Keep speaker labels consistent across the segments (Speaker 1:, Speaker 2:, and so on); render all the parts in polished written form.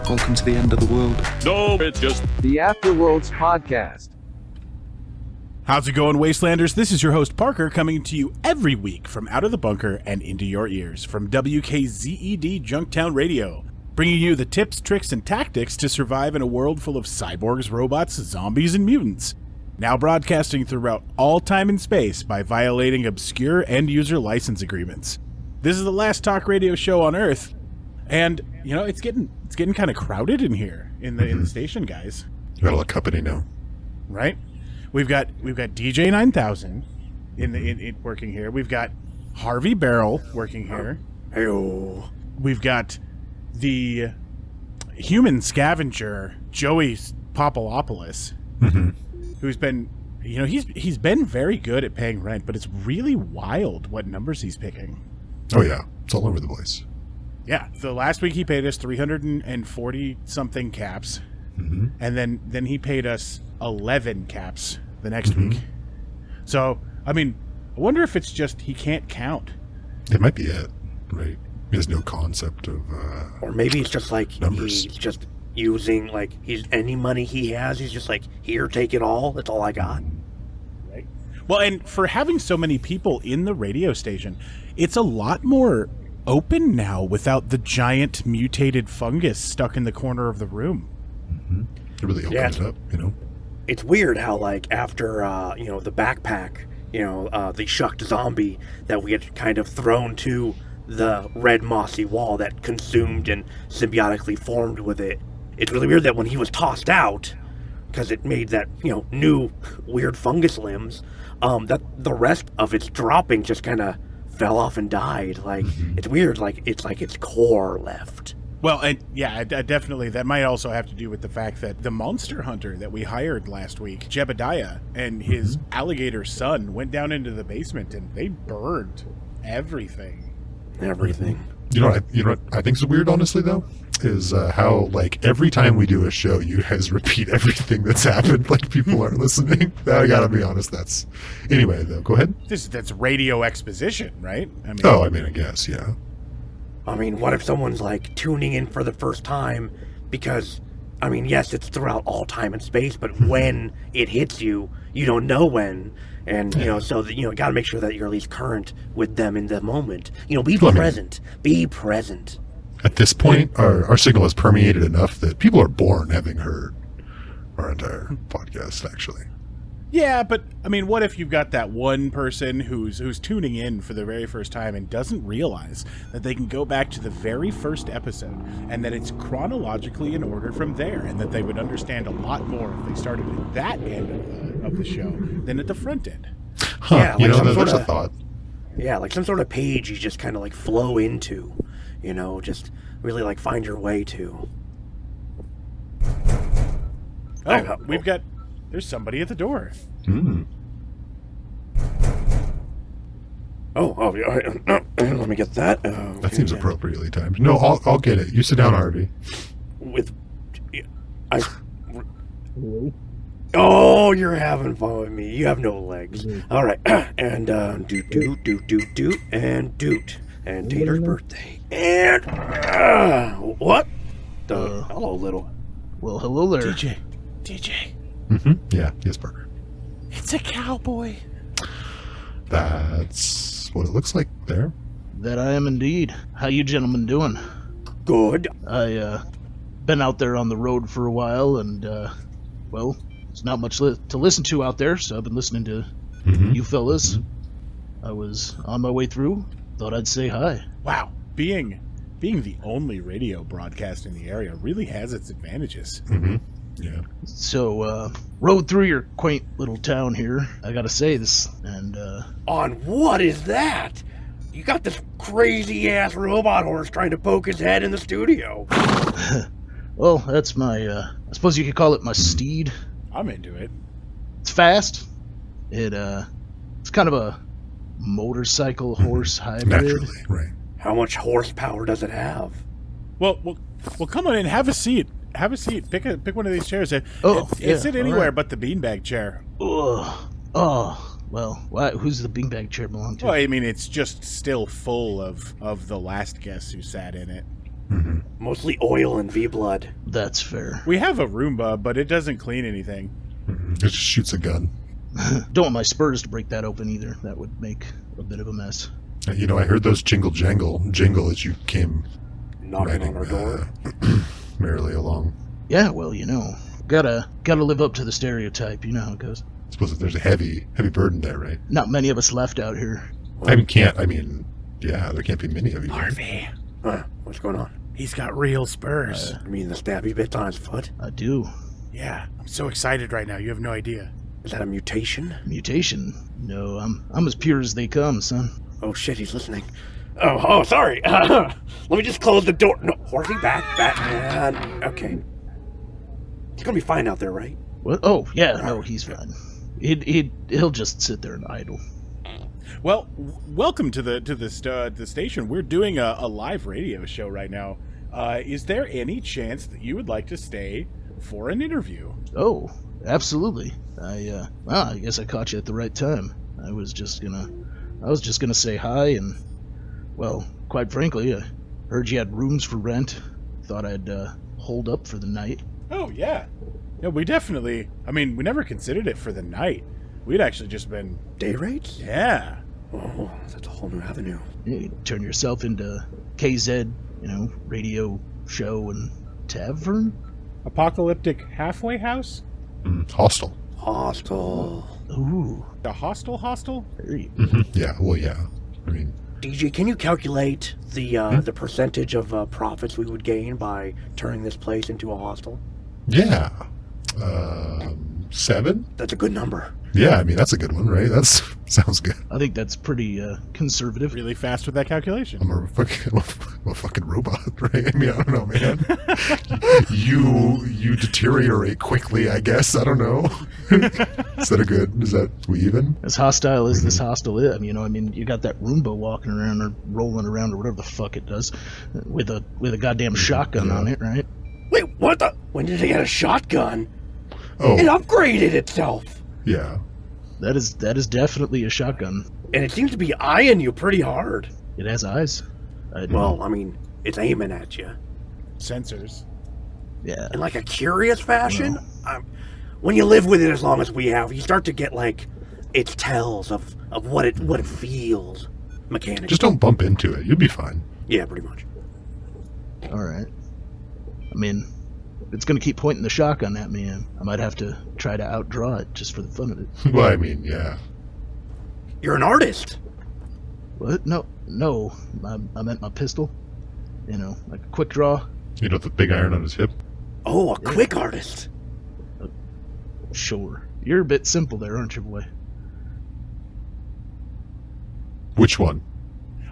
Speaker 1: Welcome to the end of the world.
Speaker 2: No, it's just
Speaker 3: the Afterworlds podcast.
Speaker 4: How's it going, Wastelanders? This is your host, Parker, coming to you every week from out of the bunker and into your ears from WKZED Junktown Radio, bringing you the tips, tricks, and tactics to survive in a world full of cyborgs, robots, zombies, and mutants. Now broadcasting throughout all time and space by violating obscure end-user license agreements. This is the last talk radio show on Earth, and you know it's getting kind of crowded in here in the station, guys.
Speaker 5: You got a lot of company now,
Speaker 4: right? We've got DJ 9000 in working here. We've got Harvey Barrel working here.
Speaker 5: Hey-o.
Speaker 4: We've got the human scavenger Joey Popolopoulos, who's been, you know, he's been very good at paying rent, but it's really wild what numbers he's picking.
Speaker 5: Oh yeah, it's all over the place.
Speaker 4: Yeah, so last week he paid us 340 something caps, and then he paid us 11 caps the next week. So, I mean, I wonder if it's just he can't count.
Speaker 5: It might be it, right? He has no concept of
Speaker 6: or maybe it's just like
Speaker 5: numbers.
Speaker 6: He's just using, like, he's any money he has, he's just like, here, take it all. That's all I got.
Speaker 4: Right. Well, and for having so many people in the radio station, it's a lot more open now without the giant mutated fungus stuck in the corner of the room.
Speaker 5: It really opens it up, you know?
Speaker 6: It's weird how, like, after, the backpack, the shucked zombie that we had kind of thrown to the red mossy wall that consumed and symbiotically formed with it, it's really weird that when he was tossed out, because it made that, new weird fungus limbs, that the rest of its dropping just kind of fell off and died. Like, it's weird, like its core left.
Speaker 4: Well, and yeah, definitely. That might also have to do with the fact that the monster hunter that we hired last week, Jebediah, and his alligator son went down into the basement and they burned everything.
Speaker 5: You know what I think is weird, honestly, though, is how, like, every time we do a show, you guys repeat everything that's happened, like people aren't listening. I gotta be honest, that's... Anyway, though, go ahead.
Speaker 4: That's radio exposition, right?
Speaker 5: I guess, yeah.
Speaker 6: I mean, what if someone's, like, tuning in for the first time because, yes, it's throughout all time and space, but when it hits you, you don't know when. And, so, gotta make sure that you're at least current with them in the moment. Be present. Be present.
Speaker 5: At this point, our signal has permeated enough that people are born having heard our entire podcast, actually.
Speaker 4: Yeah, but, what if you've got that one person who's tuning in for the very first time and doesn't realize that they can go back to the very first episode and that it's chronologically in order from there, and that they would understand a lot more if they started at that end of the show than at the front end?
Speaker 6: Yeah,
Speaker 5: that's a thought.
Speaker 6: Yeah, like some sort of page you just kind of, like, flow into, just really, like, find your way to.
Speaker 4: There's somebody at the door.
Speaker 6: Let me get that.
Speaker 5: That seems appropriately timed. No, I'll get it. You sit down, Harvey.
Speaker 6: Oh, you're having fun with me. You have no legs. All right, and doot, and doot, and Tater's birthday, and what? Hello, little.
Speaker 7: Well, hello there,
Speaker 4: DJ.
Speaker 5: Yeah, yes, Parker.
Speaker 4: It's a cowboy.
Speaker 5: That's what it looks like there.
Speaker 7: That I am indeed. How you gentlemen doing?
Speaker 6: Good.
Speaker 7: I been out there on the road for a while, and well, there's not much to listen to out there, so I've been listening to you fellas. I was on my way through. Thought I'd say hi.
Speaker 4: Wow, being the only radio broadcast in the area really has its advantages.
Speaker 5: Yeah.
Speaker 7: So, rode through your quaint little town here. I gotta say this, and
Speaker 6: On what is that? You got this crazy-ass robot horse trying to poke his head in the studio.
Speaker 7: Well, that's my, I suppose you could call it my steed.
Speaker 4: I'm into it.
Speaker 7: It's fast. It's kind of a motorcycle horse hybrid.
Speaker 5: Naturally, right.
Speaker 6: How much horsepower does it have?
Speaker 4: Well, come on in. Have a seat. Have a seat. Pick one of these chairs.
Speaker 7: Sit
Speaker 4: anywhere but the beanbag chair.
Speaker 7: Oh, Well, who's the beanbag chair belong to?
Speaker 4: Well, I mean, it's just still full of the last guests who sat in it.
Speaker 5: Mm-hmm.
Speaker 6: Mostly oil and V-blood.
Speaker 7: That's fair.
Speaker 4: We have a Roomba, but it doesn't clean anything.
Speaker 5: Mm-hmm. It just shoots a gun.
Speaker 7: Don't want my spurs to break that open either. That would make a bit of a mess.
Speaker 5: You know, I heard those jingle as you came
Speaker 6: Knocking
Speaker 5: riding
Speaker 6: on our door.
Speaker 5: merrily along.
Speaker 7: Yeah, well, you know, gotta live up to the stereotype. You know how it goes.
Speaker 5: I suppose that there's a heavy burden there, right?
Speaker 7: Not many of us left out here.
Speaker 5: There can't be many of you.
Speaker 4: Harvey,
Speaker 6: What's going on?
Speaker 4: he's got real spurs.
Speaker 6: You mean the stabby bits on his foot?
Speaker 7: I do.
Speaker 4: Yeah, I'm so excited right now. You have no idea.
Speaker 6: Is that a mutation?
Speaker 7: Mutation? No, I'm as pure as they come, son.
Speaker 6: Oh shit, he's listening. Oh, sorry. Let me just close the door. No, Horsey, back. Okay. He's gonna be fine out there, right?
Speaker 7: What? Oh, yeah, no, he's fine. He'll just sit there and idle.
Speaker 4: Well, welcome to the station. We're doing a live radio show right now. Is there any chance that you would like to stay for an interview?
Speaker 7: Oh, absolutely. I guess I caught you at the right time. I was just gonna say hi and, well, quite frankly, I heard you had rooms for rent. Thought I'd hold up for the night.
Speaker 4: Oh, yeah. Yeah, we definitely, we never considered it for the night. We'd actually just been...
Speaker 6: Day rates?
Speaker 4: Yeah.
Speaker 6: Oh, that's a whole new avenue.
Speaker 7: You turn yourself into KZ, radio show and tavern?
Speaker 4: Apocalyptic halfway house?
Speaker 5: Hostel.
Speaker 6: Hostel.
Speaker 7: Ooh.
Speaker 4: A hostel?
Speaker 7: Very...
Speaker 5: Yeah, well, yeah. I mean...
Speaker 6: DJ, can you calculate the percentage of profits we would gain by turning this place into a hostel?
Speaker 5: Yeah. 7?
Speaker 6: That's a good number.
Speaker 5: Yeah, I mean, that's a good one, right? That sounds good.
Speaker 7: I think that's pretty conservative.
Speaker 4: Really fast with that calculation.
Speaker 5: I'm a fucking robot, right? I mean, I don't know, man. you deteriorate quickly, I guess. I don't know. Is that we even?
Speaker 7: As hostile as this hostel is, you got that Roomba walking around or rolling around or whatever the fuck it does with a goddamn shotgun on it, right?
Speaker 6: Wait, what the? When did they get a shotgun?
Speaker 5: Oh.
Speaker 6: It upgraded itself.
Speaker 5: Yeah.
Speaker 7: That is definitely a shotgun.
Speaker 6: And it seems to be eyeing you pretty hard.
Speaker 7: It has eyes.
Speaker 6: It's aiming at you.
Speaker 4: Sensors.
Speaker 7: Yeah.
Speaker 6: In like a curious fashion. When you live with it as long as we have, you start to get like its tells of what it feels mechanically.
Speaker 5: Just don't bump into it. You'll be fine.
Speaker 6: Yeah, pretty much.
Speaker 7: All right. It's going to keep pointing the shotgun at me. I might have to try to outdraw it just for the fun of it.
Speaker 5: Well, I mean, yeah.
Speaker 6: You're an artist.
Speaker 7: What? No. I meant my pistol. Like a quick draw.
Speaker 5: You know, the big iron on his hip?
Speaker 6: Oh, a quick artist.
Speaker 7: Sure. You're a bit simple there, aren't you, boy?
Speaker 5: Which one?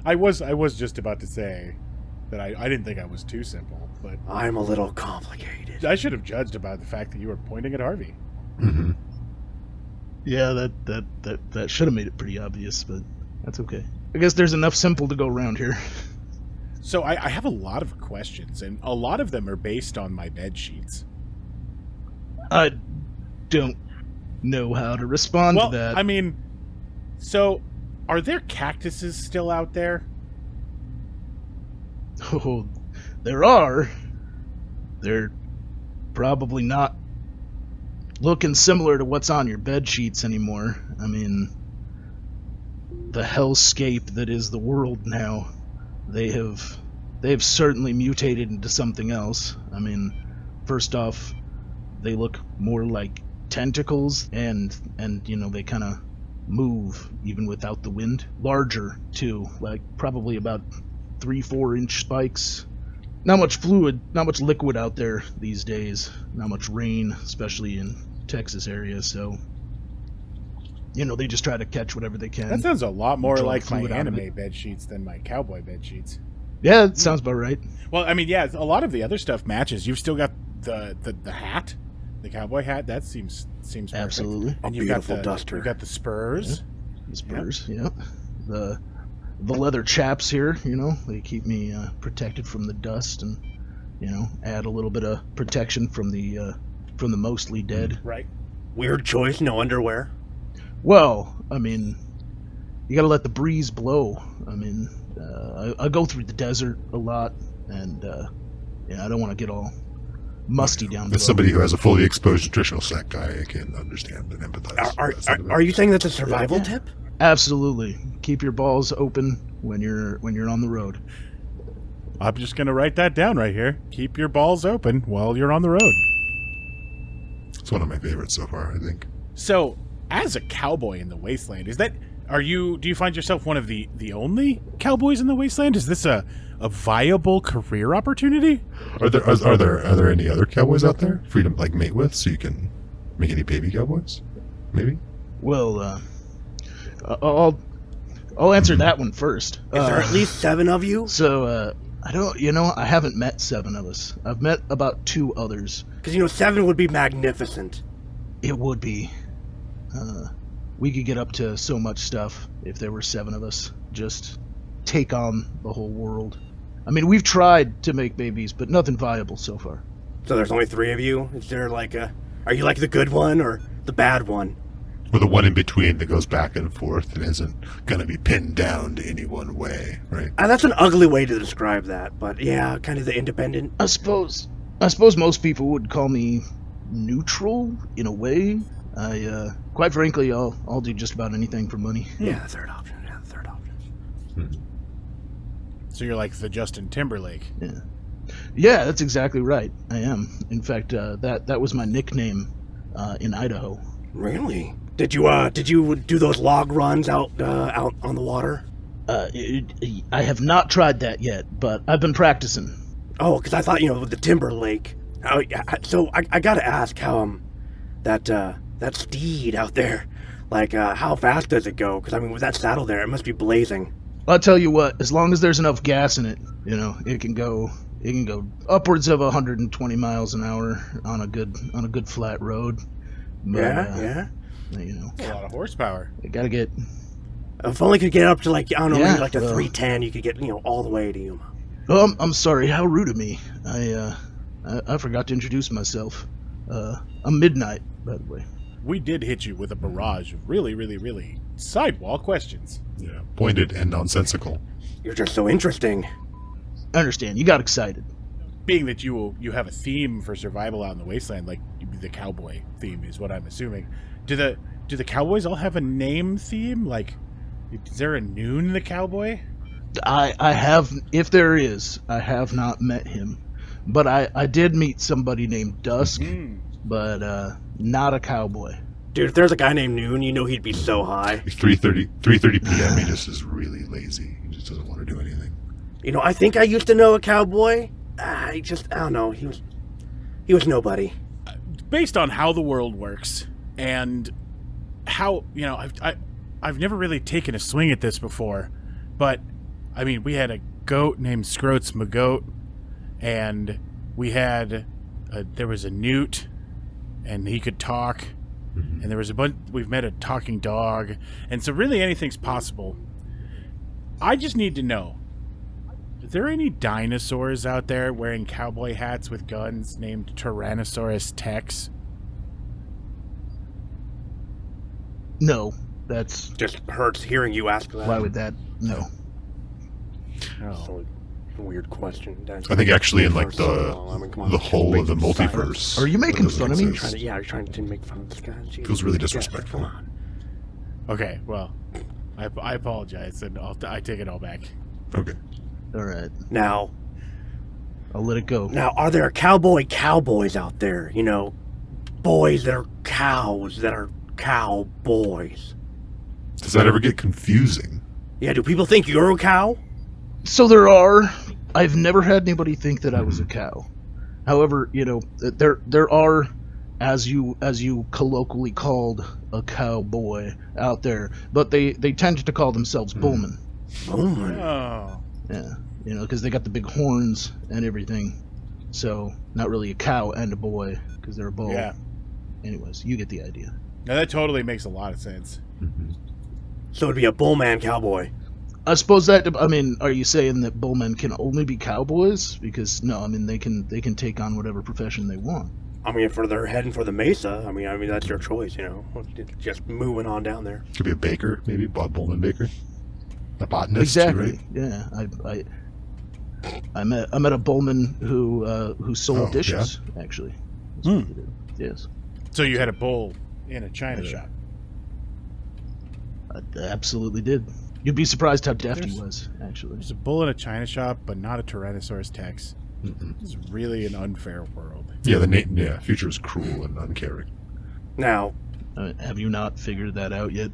Speaker 4: I was just about to say that I didn't think I was too simple, but...
Speaker 6: I'm a little complicated.
Speaker 4: I should have judged about the fact that you were pointing at Harvey.
Speaker 5: Mm-hmm.
Speaker 7: Yeah, that should have made it pretty obvious, but that's okay. I guess there's enough simple to go around here.
Speaker 4: So I have a lot of questions, and a lot of them are based on my bed sheets.
Speaker 7: I don't know how to respond to that.
Speaker 4: So are there cactuses still out there?
Speaker 7: Oh, there are. They're probably not looking similar to what's on your bed sheets anymore. The hellscape that is the world now, they've certainly mutated into something else. First off, they look more like tentacles, and they kind of move even without the wind. Larger too, like probably about 3-4 inch spikes. Not much fluid, not much liquid out there these days. Not much rain, especially in Texas area, so they just try to catch whatever they can.
Speaker 4: That sounds a lot more like my
Speaker 7: fluid out of
Speaker 4: anime bed sheets than my cowboy bed sheets.
Speaker 7: Yeah, it sounds about right.
Speaker 4: Well, a lot of the other stuff matches. You've still got the hat, the cowboy hat. That seems perfect.
Speaker 7: Absolutely.
Speaker 4: And
Speaker 6: A beautiful duster.
Speaker 4: You've got the spurs.
Speaker 7: Yeah, the spurs, yeah. The leather chaps here, they keep me protected from the dust, and add a little bit of protection from the mostly dead.
Speaker 4: Right.
Speaker 6: Weird choice, no underwear.
Speaker 7: Well, I mean, you gotta let the breeze blow. I mean, I go through the desert a lot, and I don't want to get all musty down below.
Speaker 5: As somebody who has a fully exposed nutritional sack, I can understand and empathize.
Speaker 6: Are you saying that's a survival tip?
Speaker 7: Absolutely. Keep your balls open when you're on the road.
Speaker 4: I'm just going to write that down right here. Keep your balls open while you're on the road.
Speaker 5: It's one of my favorites so far, I think.
Speaker 4: So, as a cowboy in the wasteland, do you find yourself one of the only cowboys in the wasteland? Is this a viable career opportunity?
Speaker 5: Are there any other cowboys out there for you to like mate with, so you can make any baby cowboys? Maybe.
Speaker 7: Well, I'll answer that one first.
Speaker 6: Is there at least 7 of you?
Speaker 7: So, I haven't met 7 of us. I've met about 2 others.
Speaker 6: Because, 7 would be magnificent.
Speaker 7: It would be. We could get up to so much stuff if there were 7 of us. Just take on the whole world. I mean, we've tried to make babies, but nothing viable so far.
Speaker 6: So there's only 3 of you? Is there are you like the good one or the bad one?
Speaker 5: Or the one in between that goes back and forth and isn't going to be pinned down to any one way, right?
Speaker 6: That's an ugly way to describe that, but yeah, kind of the independent.
Speaker 7: I suppose most people would call me neutral in a way. Quite frankly, I'll do just about anything for money.
Speaker 6: Yeah, the third option.
Speaker 4: So you're like the Justin Timberlake.
Speaker 7: Yeah, that's exactly right. I am. In fact, that was my nickname in Idaho.
Speaker 6: Really? Did you do those log runs out on the water?
Speaker 7: I have not tried that yet, but I've been practicing.
Speaker 6: Oh, because I thought with the Timberlake. So I gotta ask how that steed out there, how fast does it go? Because with that saddle there, it must be blazing.
Speaker 7: I'll tell you what. As long as there's enough gas in it, it can go upwards of 120 miles an hour on a good flat road. But,
Speaker 6: yeah.
Speaker 4: A lot of horsepower.
Speaker 7: You gotta get.
Speaker 6: If only could get up to maybe the
Speaker 7: well,
Speaker 6: 310, you could get all the way to Yuma.
Speaker 7: Oh, I'm sorry. How rude of me. I forgot to introduce myself. I'm Midnight, by the way.
Speaker 4: We did hit you with a barrage of really, really, really sidewall questions.
Speaker 5: Yeah, pointed and nonsensical.
Speaker 6: You're just so interesting.
Speaker 7: I understand. You got excited.
Speaker 4: Being that you have a theme for survival out in the wasteland, like the cowboy theme is what I'm assuming. Do the cowboys all have a name theme? Like, is there a Noon the cowboy?
Speaker 7: I have, if there is, I have not met him. But I did meet somebody named Dusk, but not a cowboy.
Speaker 6: Dude, if there's a guy named Noon, he'd be so high.
Speaker 5: 3:30 p.m. He just is really lazy. He just doesn't want to do anything.
Speaker 6: I think I used to know a cowboy. I don't know. He was nobody.
Speaker 4: Based on how the world works and how I've never really taken a swing at this before, but we had a goat named Scroats McGoat, and we had there was a newt, and he could talk, and there was we've met a talking dog, and so really anything's possible. I just need to know, are there any dinosaurs out there wearing cowboy hats with guns named Tyrannosaurus Tex?
Speaker 7: No, that's...
Speaker 6: Just hurts hearing you ask that.
Speaker 7: Why would that? No.
Speaker 6: So, weird question.
Speaker 5: I think actually in
Speaker 6: Come on,
Speaker 5: the whole of the multiverse.
Speaker 7: Are you making fun of me?
Speaker 6: You're trying to make fun of this guy. Jeez.
Speaker 5: Feels really disrespectful.
Speaker 6: Come on.
Speaker 4: Okay, well, I apologize, and I take it all back.
Speaker 5: Okay.
Speaker 7: All right.
Speaker 6: Now,
Speaker 7: I'll let it go.
Speaker 6: Now, are there cowboys out there? Boys that are cows that are cowboys.
Speaker 5: Does that ever get confusing?
Speaker 6: Yeah, do people think you're a cow?
Speaker 7: So there are. I've never had anybody think that I was a cow. However, there are, as you colloquially called, a cowboy out there, but they tend to call themselves bullmen.
Speaker 6: Bullmen?
Speaker 4: Oh.
Speaker 7: Yeah, because they got the big horns and everything. So not really a cow and a boy, because they're a bull.
Speaker 4: Yeah.
Speaker 7: Anyways, you get the idea.
Speaker 4: Now that totally makes a lot of sense.
Speaker 6: So it'd be a bullman cowboy.
Speaker 7: I suppose that. Are you saying that bullmen can only be cowboys? Because no, they can take on whatever profession they want.
Speaker 6: I mean, if they're heading for the Mesa, I mean that's their choice, you know. Just moving on down there.
Speaker 5: Could be a baker, maybe Bob Bowman baker, a botanist.
Speaker 7: Exactly.
Speaker 5: Right?
Speaker 7: Yeah. I met a Bowman who sold dishes.
Speaker 5: Yeah?
Speaker 7: Actually. That's what he did. Yes.
Speaker 4: So you had a bull in a china shop.
Speaker 7: I absolutely did. You'd be surprised how deft he was. Actually.
Speaker 4: There's a bull in a china shop, but not a Tyrannosaurus Rex.
Speaker 5: Mm-mm.
Speaker 4: It's really an unfair world.
Speaker 5: Yeah, future is cruel and uncaring.
Speaker 6: Now,
Speaker 7: Have you not figured that out yet?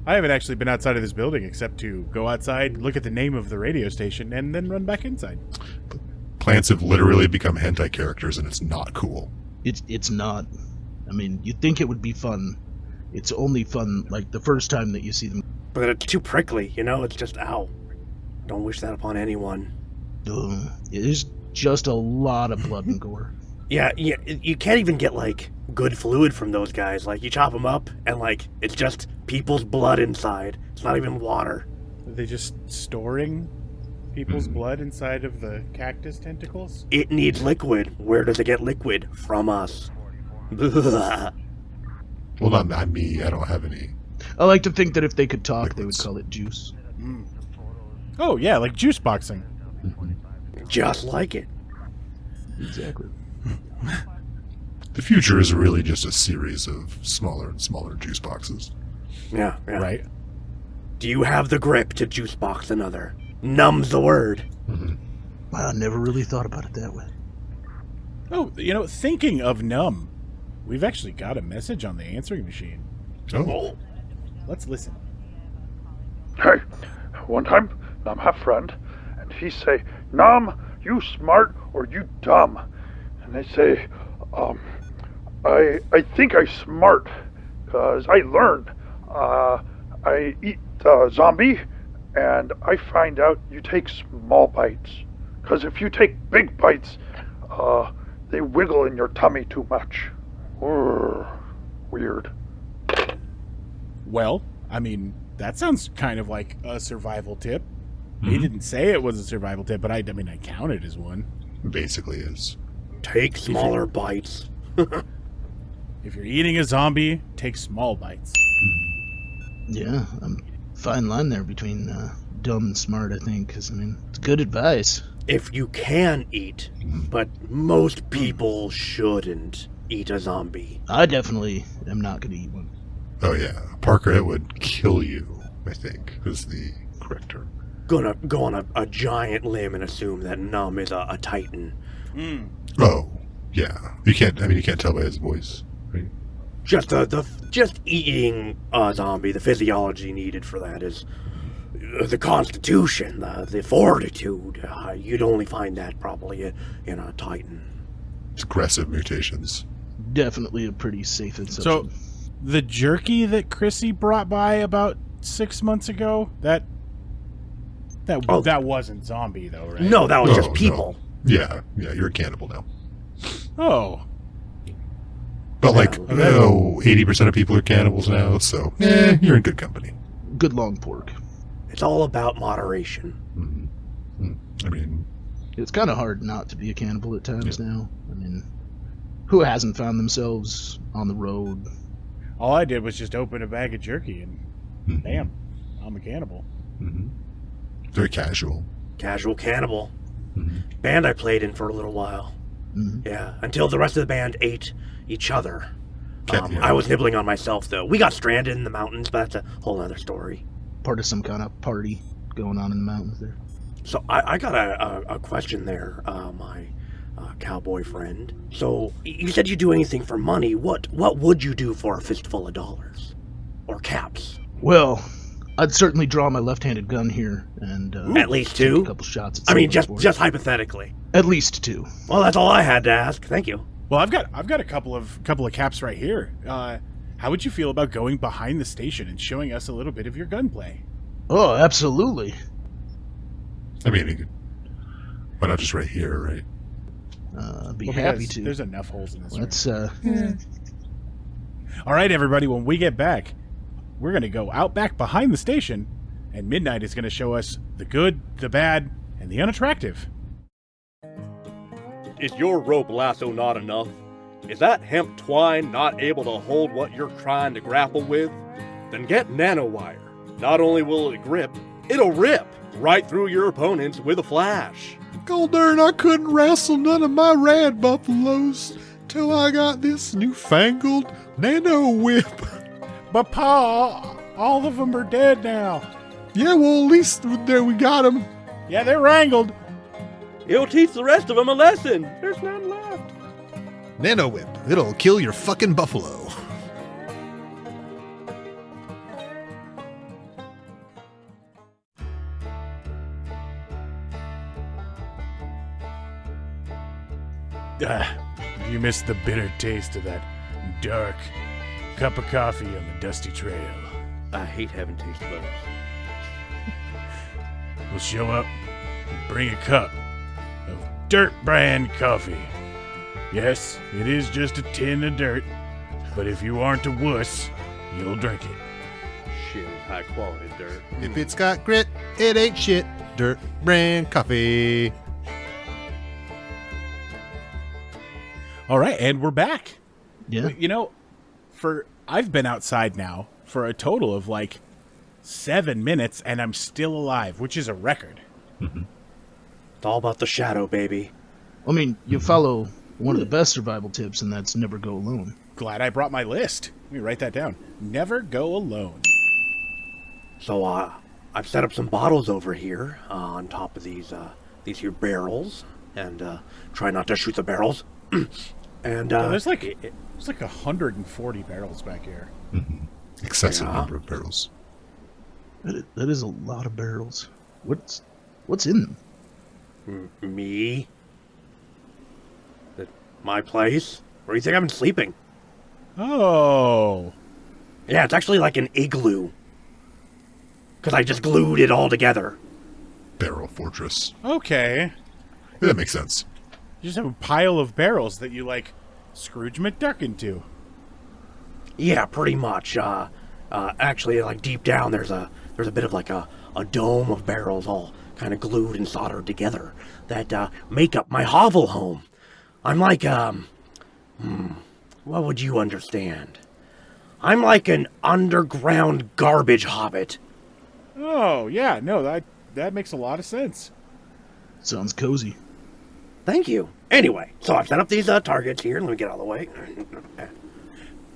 Speaker 4: I haven't actually been outside of this building except to go outside, look at the name of the radio station, and then run back inside.
Speaker 5: Plants have literally become hentai characters, and it's not cool.
Speaker 7: It's not. I mean, you'd think it would be fun. It's only fun like the first time that you see them.
Speaker 6: but it's too prickly, you know? It's just, ow. Don't wish that upon anyone.
Speaker 7: There's just a lot of blood and gore.
Speaker 6: Yeah, you can't even get, like, good fluid from those guys. Like, you chop them up, and, like, it's just people's blood inside. It's not even water.
Speaker 4: Are they just storing people's blood inside of the cactus tentacles?
Speaker 6: It needs liquid. Where does it get liquid? From us.
Speaker 5: Well, not me. I don't have any.
Speaker 7: I like to think that if they could talk, they would
Speaker 5: Liquids.
Speaker 7: call it juice.
Speaker 4: Oh, yeah, like juice boxing.
Speaker 6: Just like it.
Speaker 7: Exactly.
Speaker 5: The future is really just a series of smaller and smaller juice boxes.
Speaker 6: Yeah.
Speaker 4: Right?
Speaker 6: Do you have the grip to juice box another? Numb's the word.
Speaker 7: Wow, I never really thought about it that way.
Speaker 4: Oh, thinking of numb, we've actually got a message on the answering machine.
Speaker 5: Oh,
Speaker 4: Let's listen.
Speaker 2: Hey, one time, I'm have friend, and he say, "Nom, you smart or you dumb?" And I say, I think I smart, cause I learned. I eat zombie, and I find out you take small bites, cause if you take big bites, they wiggle in your tummy too much. Weird.
Speaker 4: Well, I mean, that sounds kind of like a survival tip. He didn't say it was a survival tip, but I mean, I count it as one.
Speaker 5: basically is.
Speaker 6: Take smaller bites.
Speaker 4: If you're eating a zombie, take small bites.
Speaker 7: Yeah, fine line there between dumb and smart, I think, because, I mean, it's good advice.
Speaker 6: If you can eat, but most people shouldn't eat a zombie.
Speaker 7: I definitely am not going to eat one.
Speaker 5: Oh yeah, Parker, it would kill you, I think, is the correct term.
Speaker 6: Gonna go on a giant limb and assume that Numb is a titan.
Speaker 5: Oh, yeah. You can't tell by his voice, right?
Speaker 6: Just just eating a zombie, the physiology needed for that is the constitution, the fortitude. You'd only find that probably in a titan.
Speaker 5: It's aggressive mutations.
Speaker 7: Definitely a pretty safe assumption.
Speaker 4: So, the jerky that Chrissy brought by about 6 months ago, that wasn't zombie though, right?
Speaker 6: No, that was just
Speaker 5: No.
Speaker 6: people.
Speaker 5: Yeah, you're a cannibal now.
Speaker 4: Oh,
Speaker 5: But like,
Speaker 6: okay.
Speaker 5: 80% of people are cannibals now, so you're in good company.
Speaker 7: Good long pork.
Speaker 6: It's all about moderation.
Speaker 5: I mean,
Speaker 7: It's kind of hard not to be a cannibal at times now. I mean, who hasn't found themselves on the road?
Speaker 4: all I did was just open a bag of jerky and bam, I'm a cannibal.
Speaker 5: very casual.
Speaker 6: Casual cannibal. Band I played in for a little while. Yeah, until the rest of the band ate each other.
Speaker 5: Yeah.
Speaker 6: I was nibbling on myself, though. We got stranded in the mountains, but that's a whole other story.
Speaker 7: Part of some kind of party going on in the mountains there.
Speaker 6: So I got a question there, my cowboy friend. So you said you'd do anything for money. What would you do for a fistful of dollars? Or caps?
Speaker 7: Well, I'd certainly draw my left-handed gun here and
Speaker 6: At least
Speaker 7: take
Speaker 6: two?
Speaker 7: a couple shots at
Speaker 6: I mean,
Speaker 7: someone for it.
Speaker 6: just hypothetically.
Speaker 7: At least two.
Speaker 6: Well, that's all I had to ask. Thank you.
Speaker 4: Well, I've got a couple of caps right here. How would you feel about going behind the station and showing us a little bit of your gunplay?
Speaker 7: Oh, absolutely.
Speaker 5: I mean, why not just right here, right?
Speaker 7: I'd be
Speaker 4: Well,
Speaker 7: happy
Speaker 4: because
Speaker 7: to.
Speaker 4: There's enough holes in this room.
Speaker 7: Let's
Speaker 4: All right, everybody, when we get back, we're going to go out back behind the station, and Midnight is going to show us the good, the bad, and the unattractive.
Speaker 6: Is your rope lasso not enough? Is that hemp twine not able to hold what you're trying to grapple with? Then get nanowire. Not only will it grip, it'll rip right through your opponents with a flash.
Speaker 5: God darn, I couldn't wrestle none of my rad buffaloes till I got this newfangled nano whip.
Speaker 4: But Pa, all of them are dead now.
Speaker 5: Yeah, well, at least there we got them.
Speaker 4: Yeah, they're wrangled.
Speaker 6: It'll teach the rest of them a lesson. There's none left.
Speaker 5: Nano whip. It'll kill your fucking buffalo.
Speaker 4: You missed the bitter taste of that dark cup of coffee on the dusty trail.
Speaker 6: I hate having taste buds.
Speaker 4: We'll show up and bring a cup of dirt brand coffee. Yes, it is just a tin of dirt, but if you aren't a wuss, you'll drink it.
Speaker 6: Shit, high quality dirt.
Speaker 5: If it's got grit, it ain't shit. Dirt brand coffee.
Speaker 4: All right, and we're back.
Speaker 7: Yeah.
Speaker 4: You know, I've been outside now for a total of like 7 minutes, and I'm still alive, which is a record.
Speaker 6: It's all about the shadow, baby.
Speaker 7: I mean, you follow one of the best survival tips, and that's never go alone.
Speaker 4: Glad I brought my list. Let me write that down. Never go alone.
Speaker 6: So, I've set up some bottles over here on top of these here barrels, and try not to shoot the barrels. And
Speaker 4: there's like 140 barrels back here.
Speaker 5: Excessive number of barrels.
Speaker 7: That is a lot of barrels. What's in them?
Speaker 6: Me? My place? Where do you think I've been sleeping?
Speaker 4: Oh.
Speaker 6: Yeah, it's actually like an igloo. Because I just glued it all together.
Speaker 5: Barrel fortress.
Speaker 4: Okay.
Speaker 5: Yeah, that makes sense.
Speaker 4: You just have a pile of barrels that you like Scrooge McDuck into.
Speaker 6: Yeah, pretty much. Actually, like deep down, there's a bit of like a dome of barrels all kind of glued and soldered together that make up my hovel home. I'm like what would you understand? I'm like an underground garbage hobbit.
Speaker 4: Oh yeah, no, that makes a lot of sense.
Speaker 7: Sounds cozy.
Speaker 6: Thank you. Anyway, so I've set up these targets here. Let me get out of the way.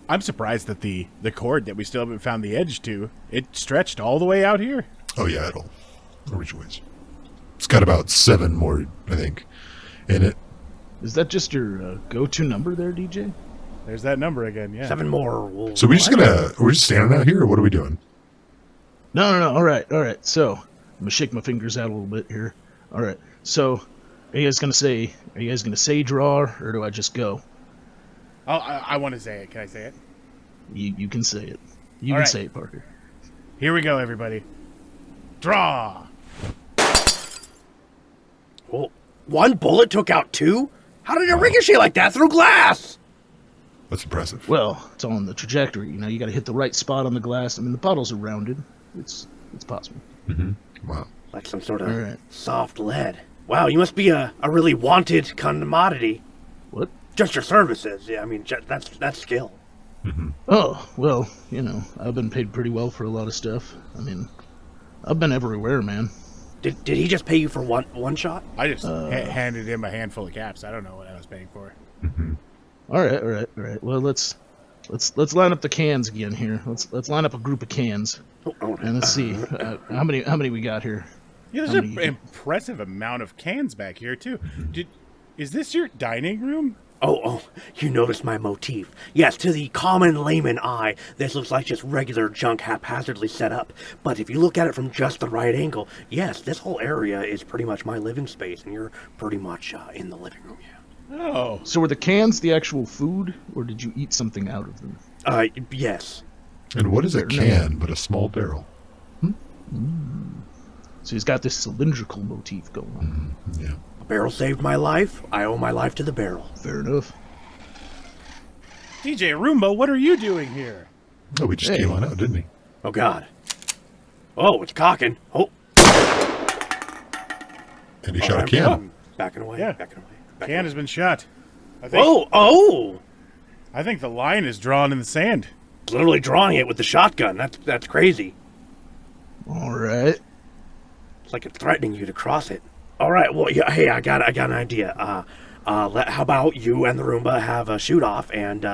Speaker 4: I'm surprised that the cord that we still haven't found the edge to, it stretched all the way out here.
Speaker 5: Oh yeah, it'll reach ways. It's got about 7 more, I think, in it.
Speaker 7: Is that just your go-to number there, DJ?
Speaker 4: There's that number again, yeah.
Speaker 6: 7 more.
Speaker 5: So we're just standing out here, or what are we doing?
Speaker 7: No. All right. So I'm gonna shake my fingers out a little bit here. All right. So are you guys gonna say draw, or do I just go?
Speaker 4: Oh, I want to say it. Can I say it?
Speaker 7: You can say it. You
Speaker 4: All
Speaker 7: can
Speaker 4: right.
Speaker 7: say it, Parker.
Speaker 4: Here we go, everybody. Draw.
Speaker 6: Well, one bullet took out 2? How did it ricochet like that through glass?
Speaker 5: That's impressive.
Speaker 7: Well, it's all in the trajectory. You know, you got to hit the right spot on the glass. I mean, the bottles are rounded. It's possible.
Speaker 5: Wow.
Speaker 6: Like some sort of
Speaker 7: All right.
Speaker 6: soft lead. Wow, you must be a really wanted commodity.
Speaker 7: What?
Speaker 6: Just your services. Yeah, I mean, that's skill.
Speaker 7: Oh, well, you know, I've been paid pretty well for a lot of stuff. I mean, I've been everywhere, man.
Speaker 6: Did he just pay you for one shot?
Speaker 4: I just handed him a handful of caps. I don't know what I was paying for.
Speaker 7: All right. Well, let's line up the cans again here. Let's line up a group of cans, and let's see how many we got here.
Speaker 4: Yeah, there's an impressive amount of cans back here too. Is this your dining room?
Speaker 6: Oh, you noticed my motif. Yes, to the common layman eye, this looks like just regular junk haphazardly set up. But if you look at it from just the right angle, yes, this whole area is pretty much my living space, and you're pretty much in the living room, yeah.
Speaker 4: Oh.
Speaker 7: So were the cans the actual food, or did you eat something out of them?
Speaker 6: Yes.
Speaker 5: And what is a can but a small barrel?
Speaker 7: So he's got this cylindrical motif going on.
Speaker 5: Yeah.
Speaker 6: A barrel saved my life. I owe my life to the barrel.
Speaker 7: Fair enough.
Speaker 4: DJ Roomba, what are you doing here?
Speaker 5: Oh, we just came on out, didn't we?
Speaker 6: Oh, God. Oh, it's cocking. Oh.
Speaker 5: And he shot a can.
Speaker 6: Backing away.
Speaker 4: Yeah.
Speaker 6: Backing away.
Speaker 4: Can has been shot. I think.
Speaker 6: Oh!
Speaker 4: I think the line is drawn in the sand.
Speaker 6: Literally drawing it with the shotgun. That's crazy.
Speaker 7: All right.
Speaker 6: It's like it's threatening you to cross it. All right. Well, yeah, hey, I got an idea. How about you and the Roomba have a shoot off, and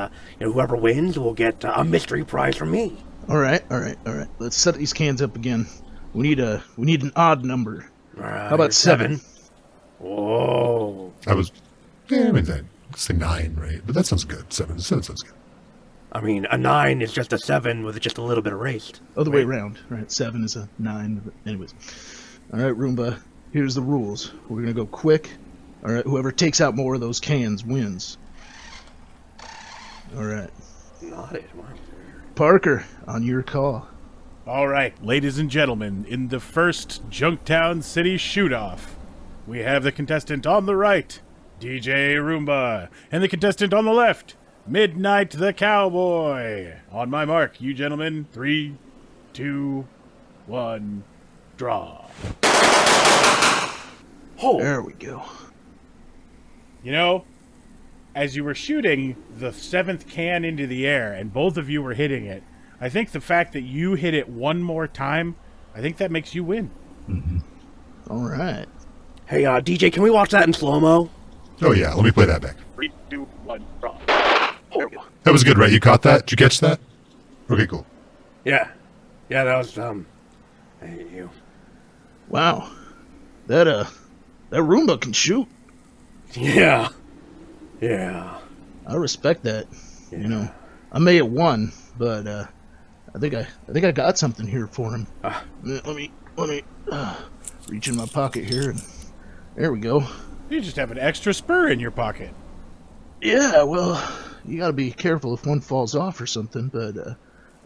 Speaker 6: whoever wins will get a mystery prize from me.
Speaker 7: All right. Let's set these cans up again. We need an odd number. How about 7?
Speaker 6: Whoa.
Speaker 5: I'd say 9, right? But that sounds good. 7 sounds good.
Speaker 6: I mean, a 9 is just a 7 with just a little bit erased.
Speaker 7: Other way around, right? 7 is a 9. Anyways. All right, Roomba, here's the rules. We're going to go quick. All right, whoever takes out more of those cans wins. All right.
Speaker 6: Not it.
Speaker 7: Parker, on your call.
Speaker 4: All right, ladies and gentlemen, in the first Junktown City shoot-off, we have the contestant on the right, DJ Roomba, and the contestant on the left, Midnight the Cowboy. On my mark, you gentlemen, 3, 2, 1, draw.
Speaker 6: Oh.
Speaker 7: There we go.
Speaker 4: You know, as you were shooting the 7th can into the air, and both of you were hitting it, I think the fact that you hit it one more time, I think that makes you win.
Speaker 5: Mm-hmm.
Speaker 7: All right.
Speaker 6: Hey, DJ, can we watch that in slow-mo?
Speaker 5: Oh, yeah. Let me play that back.
Speaker 4: 3, 2, 1, draw.
Speaker 5: That was good, right? You caught that? Did you catch that? Okay, cool.
Speaker 6: Yeah. Yeah, that was, Hey, you.
Speaker 7: Wow. That Roomba can shoot.
Speaker 6: Yeah. Yeah.
Speaker 7: I respect that.
Speaker 6: Yeah.
Speaker 7: You know, I may have won, but I think I got something here for him. Let me reach in my pocket here, and there we go.
Speaker 4: You just have an extra spur in your pocket.
Speaker 7: Yeah, well, you gotta be careful if one falls off or something, but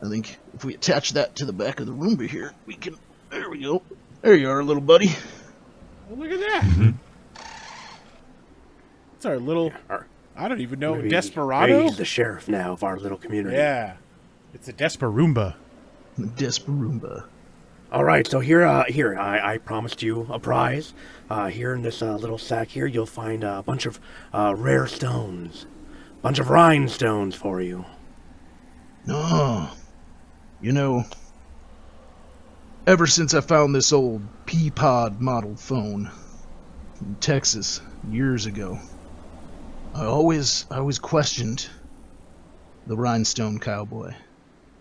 Speaker 7: I think if we attach that to the back of the Roomba here, we can... There we go. There you are, little buddy.
Speaker 4: Oh, look at that.
Speaker 5: Mm-hmm.
Speaker 4: It's our little... I don't even know.
Speaker 6: Maybe
Speaker 4: Desperado?
Speaker 6: he's the sheriff now of our little community.
Speaker 4: Yeah. It's a Desperoomba.
Speaker 7: Desperoomba.
Speaker 6: All right, so here, I promised you a prize. Here in this little sack here, you'll find a bunch of rare stones. Bunch of rhinestones for you.
Speaker 7: Oh. You know, ever since I found this old Peapod model phone in Texas years ago, I always questioned the rhinestone cowboy.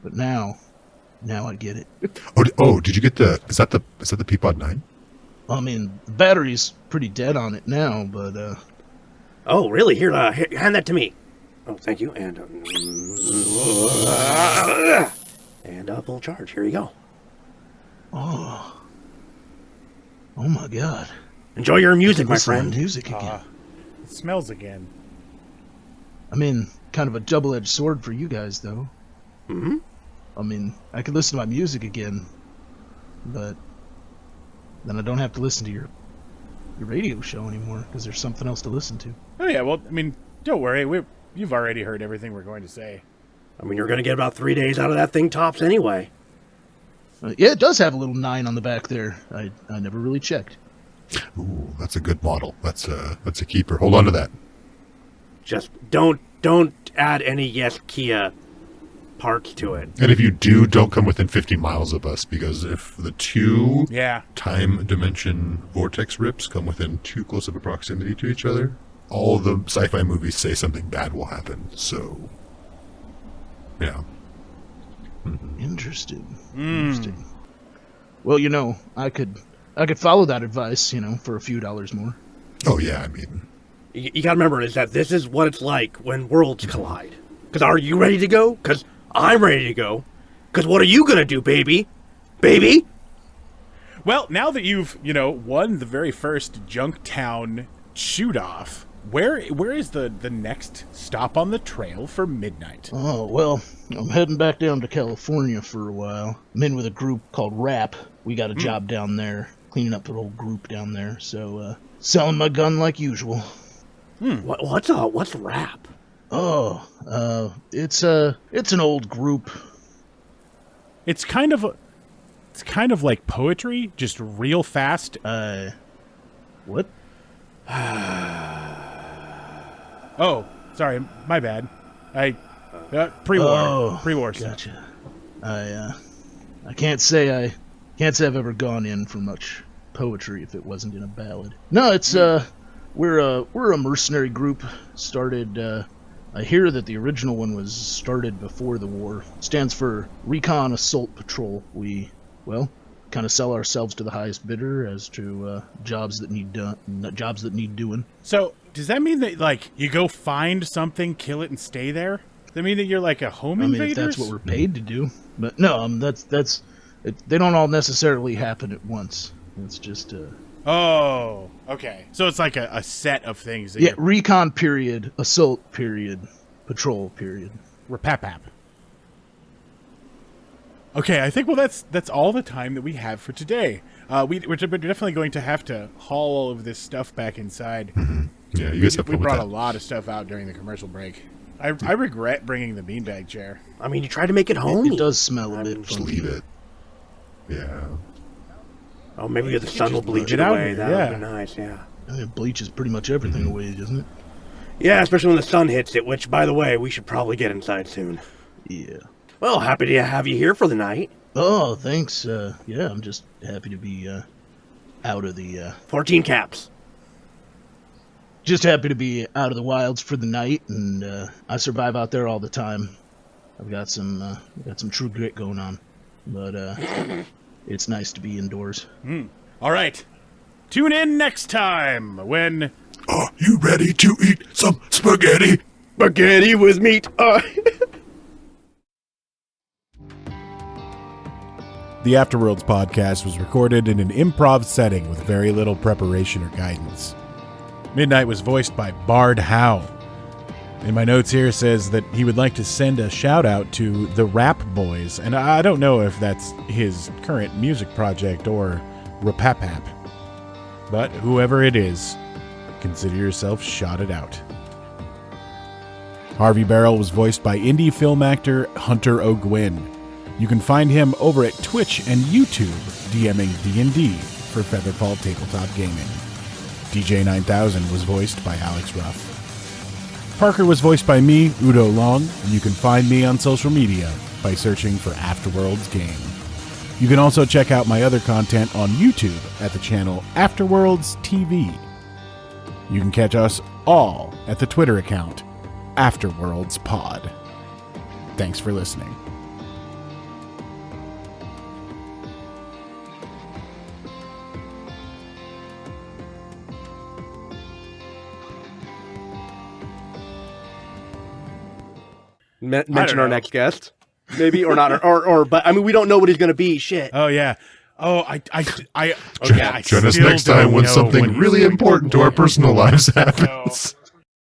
Speaker 7: But now I get it.
Speaker 5: Did you get is that the Peapod 9?
Speaker 7: I mean, the battery's pretty dead on it now, but
Speaker 6: Oh, really? Here, hand that to me. Oh, thank you. And full charge. Here you go.
Speaker 7: oh my God!
Speaker 6: Enjoy your music, my
Speaker 7: Listen to
Speaker 6: friend.
Speaker 7: Music again.
Speaker 4: It smells again.
Speaker 7: I mean, kind of a double-edged sword for you guys, though.
Speaker 6: Hmm.
Speaker 7: I mean, I could listen to my music again, but then I don't have to listen to your radio show anymore because there's something else to listen to.
Speaker 4: Oh, yeah, well, I mean, don't worry. You've already heard everything we're going to say.
Speaker 6: I mean, you're going to get about 3 days out of that thing tops anyway.
Speaker 7: Yeah, it does have a little 9 on the back there. I never really checked.
Speaker 5: Ooh, that's a good model. That's a keeper. Hold on to that.
Speaker 6: Just don't add any yes Kia parts to it.
Speaker 5: And if you do, don't come within 50 miles of us, because if the two time dimension vortex rips come within too close of a proximity to each other, all of the sci-fi movies say something bad will happen. So, yeah.
Speaker 7: Interesting. Well, you know, I could follow that advice, for a few dollars more.
Speaker 5: Oh yeah, I mean,
Speaker 6: You gotta remember is that this is what it's like when worlds collide. Because are you ready to go? Because I'm ready to go. Because what are you gonna do, baby? Baby?
Speaker 4: Well, now that you've, won the very first Junktown shoot-off, where is the next stop on the trail for Midnight?
Speaker 7: Oh, well, I'm heading back down to California for a while. I'm in with a group called RAP. We got a job down there, cleaning up the whole group down there, so, selling my gun like usual.
Speaker 6: What's rap?
Speaker 7: Oh, it's an old group.
Speaker 4: It's kind of like poetry, just real fast.
Speaker 7: What?
Speaker 4: Oh, sorry, my bad. Pre-war stuff.
Speaker 7: Gotcha. I can't say I've ever gone in for much poetry if it wasn't in a ballad. No, it's we're a mercenary group. Started. I hear that the original one was started before the war. Stands for Recon Assault Patrol. We kind of sell ourselves to the highest bidder as to jobs that need doing. So
Speaker 4: does that mean that like you go find something, kill it, and stay there? Does that mean that you're like a home invader?
Speaker 7: If that's what we're paid to do. But no, they don't all necessarily happen at once. It's just
Speaker 4: Oh, okay. So it's like a set of things. That
Speaker 7: recon period, assault period, patrol period.
Speaker 4: Repapap. Okay, I think that's all the time that we have for today. We're definitely going to have to haul all of this stuff back inside.
Speaker 5: Mm-hmm. Yeah, you guys have fun
Speaker 4: we brought
Speaker 5: with
Speaker 4: a lot of stuff out during the commercial break. I regret bringing the beanbag chair.
Speaker 6: I mean, you tried to make it homey.
Speaker 7: It does smell a bit.
Speaker 5: Just leave it. Yeah.
Speaker 6: Oh, maybe the sun will bleach it away. That would be nice, yeah.
Speaker 7: It bleaches pretty much everything away, doesn't it?
Speaker 6: Yeah, especially when the sun hits it, which, by the way, we should probably get inside soon.
Speaker 7: Yeah.
Speaker 6: Well, happy to have you here for the night.
Speaker 7: Oh, thanks. Yeah, I'm just happy to be out of the...
Speaker 6: 14 caps.
Speaker 7: Just happy to be out of the wilds for the night, and I survive out there all the time. I've got some true grit going on, but it's nice to be indoors.
Speaker 4: All right, tune in next time when...
Speaker 5: Are you ready to eat some spaghetti?
Speaker 6: Spaghetti with meat.
Speaker 4: The Afterworlds podcast was recorded in an improv setting with very little preparation or guidance. Midnight was voiced by Bard Howe. In my notes here, it says that he would like to send a shout out to the Rap Boys, and I don't know if that's his current music project or Rapapap. But whoever it is, consider yourself shouted out. Harvey Barrel was voiced by indie film actor Hunter O'Gwyn. You can find him over at Twitch and YouTube, DMing D&D for Featherfall Tabletop Gaming. DJ 9000 was voiced by Alex Ruff. Parker was voiced by me, Udo Long, and you can find me on social media by searching for Afterworlds Game. You can also check out my other content on YouTube at the channel Afterworlds TV. You can catch us all at the Twitter account Afterworlds Pod. Thanks for listening.
Speaker 6: Mention our next guest, maybe, or not, or but I mean, we don't know what he's going to be. Shit.
Speaker 4: Oh yeah. Oh,
Speaker 5: Join us next time when something really important to our personal lives happens.